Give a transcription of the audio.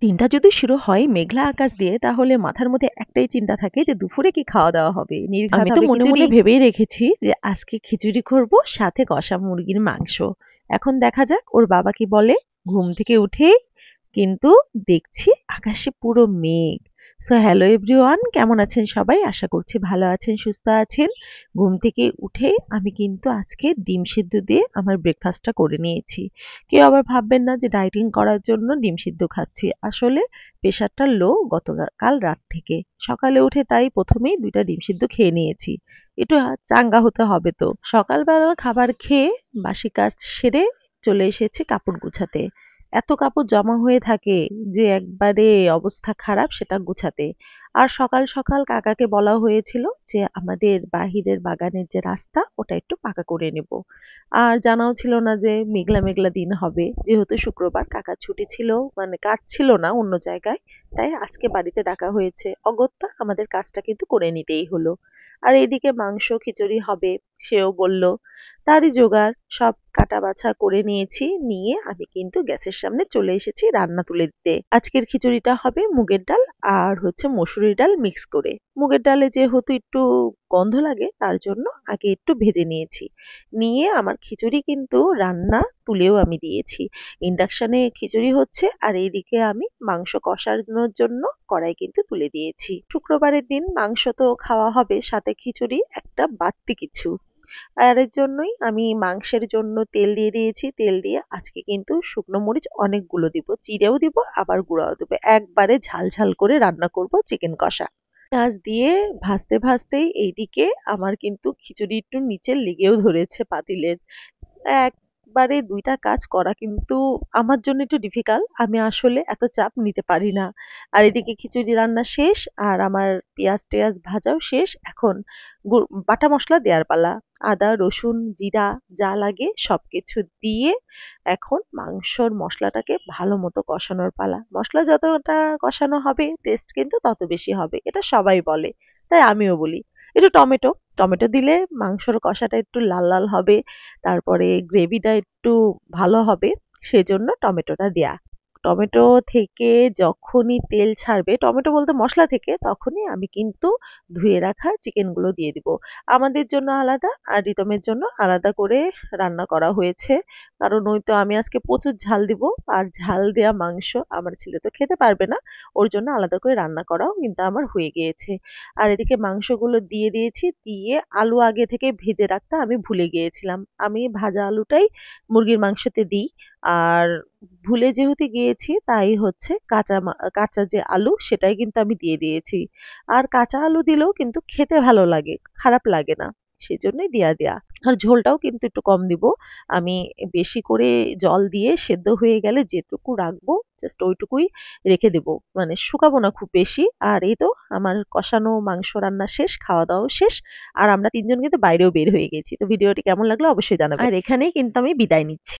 দিনটা যদি শুরু হয় মেঘলা আকাশ দিয়ে তাহলে মাথার মধ্যে একটাই চিন্তা থাকে যে দুপুরে কি খাওয়া দাওয়া হবে। আমি তো মনে মনে ভেবেই রেখেছি যে আজকে খিচুড়ি করব, সাথে কষা মুরগির মাংস। এখন দেখা যাক ওর বাবা কি বলে। ঘুম থেকে উঠেই কিন্তু দেখছি আকাশে পুরো মেঘ। সো হ্যালো এভরিওয়ান, কেমন আছেন সবাই? আশা করছি ভালো আছেন, সুস্থ আছেন। ঘুম থেকে উঠে আমি কিন্তু আজকে ডিম সিদ্ধ দিয়ে আমার ব্রেকফাস্টটা করে নিয়েছি। কেউ আবার ভাববেন না যে ডায়েটিং করার জন্য ডিম সিদ্ধ খাচ্ছি। আসলে প্রেশারটা লো গতকাল রাত থেকে। সকালে উঠে তাই প্রথমেই ২টা ডিম সিদ্ধ খেয়ে নিয়েছি। একটু চাঙ্গা হতে হবে তো। সকালবেলা খাবার খেয়ে বাসি কাজ সেরে চলে এসেছি কাপড় গুছাতে। এত কাপড় জমা হয়ে থাকে যে একবারে অবস্থা খারাপ সেটা গুছাতে। আর সকাল সকাল কাকাকে বলা হয়েছিল যে আমাদের বাহিরের বাগানের যে রাস্তা ওটা একটু পাকা করে নেব। আর জানাও ছিল না যে মেঘলা মেঘলা দিন হবে, যেহেতু শুক্রবার কাকার ছুটি ছিল, মানে কাজ ছিল না অন্য জায়গায়। তাই আজকে বাড়িতে ডাকা হয়েছে, অগত্যা আমাদের কাজটা কিন্তু করে নিতেই হলো। আর এইদিকে মাংস খিচুড়ি হবে সেও বলল। তারই জোগাড় সব কাটা বাছা করে নিয়েছি, নিয়ে আমি কিন্তু গ্যাসের সামনে চলে এসেছি রান্না তুলে দিতে। আজকের খিচুড়িটা হবে মুগের ডাল আর হচ্ছে মসুরি ডাল মিক্স করে। মুগের ডালে যেহেতু একটু গন্ধ লাগে তার জন্য আগে একটু ভেজে নিয়েছি। নিয়ে আমার খিচুড়ি কিন্তু রান্না তুলেও আমি দিয়েছি। ইন্ডাকশনে খিচুড়ি হচ্ছে আর এইদিকে আমি মাংস কষানোর জন্য কড়াই কিন্তু তুলে দিয়েছি। শুক্রবারের দিন মাংস তো খাওয়া হবে, সাথে খিচুড়ি একটা বাড়তি কিছু। আর এর জন্যই আমি মাংসের জন্য তেল দিয়ে দিয়েছি। তেল দিয়ে আজকে কিন্তু শুকনো মরিচ অনেকগুলো দিব, চিড়েও দিব আবার গুঁড়াও দেবো। একবারে ঝাল ঝাল করে রান্না করব চিকেন কষা। পেঁয়াজ দিয়ে ভাজতে ভাজতেই এইদিকে আমার কিন্তু খিচুড়ি একটু নিচে লেগেও ধরেছে পাতিলের। একবারে ২টা কাজ করা কিন্তু আমার জন্য একটু ডিফিকাল্ট। আমি আসলে এত চাপ নিতে পারি না। আর এদিকে খিচুড়ি রান্না শেষ আর আমার পেঁয়াজ-টেয়াজ ভাজাও শেষ। এখন বাটা মসলা দেওয়ার পালা। আদা, রসুন, জিরা যা লাগে সবকিছু দিয়ে এখন মাংসর মসলাটাকে ভালো মতো কষানোর পালা। মসলা যতটা কষানো হবে টেস্ট কিন্তু তত বেশি হবে। এটা সবাই বলে। তাই আমিও বলি। একটু টমেটো দিলে মাংসর কষাটা একটু লাল লাল হবে। তারপরে গ্রেভিটা একটু ভালো হবে, সেজন্য টমেটোটা দেয়া। টমেটো থেকে যখনই তেল ছাড়বে, টমেটো বলতে মশলা থেকে, তখনই আমি কিন্তু ধুয়ে রাখা চিকেনগুলো দিয়ে দিব। আমাদের জন্য আলাদা আর রিতমের জন্য আলাদা করে রান্না করা হয়েছে। কারণ ওই তো আমি আজকে প্রচুর ঝাল দিব, আর ঝাল দেয়া মাংস আমার ছেলে তো খেতে পারবে না। ওর জন্য আলাদা করে রান্না করাও কিন্তু আমার হয়ে গিয়েছে। আর এদিকে মাংসগুলো দিয়ে দিয়েছি, দিয়ে আলু আগে থেকে ভেজে রাখতে আমি ভুলে গিয়েছিলাম। আমি ভাজা আলুটাই মুরগির মাংসতে দিই। আর ভুলে যেহেতু গিয়েছি তাই হচ্ছে কাঁচা যে আলু সেটাই কিন্তু আমি দিয়ে দিয়েছি। আর কাঁচা আলু দিলেও কিন্তু খেতে ভালো লাগে, খারাপ লাগে না। সেজন্যই দেয়া। আর ঝোলটাও কিন্তু একটু কম দিব। আমি বেশি করে জল দিয়ে সেদ্ধ হয়ে গেলে যেটুকু রাখবো জাস্ট ওইটুকুই রেখে দেব। মানে শুকাবো না খুব বেশি। আর এই তো আমার কষানো মাংস রান্না শেষ, খাওয়া দাওয়াও শেষ। আর আমরা ৩ জন কিন্তু বাইরেও বের হয়ে গেছি। তো ভিডিওটি কেমন লাগলো অবশ্যই জানাবেন। আর এখানেই কিন্তু আমি বিদায় নিচ্ছি।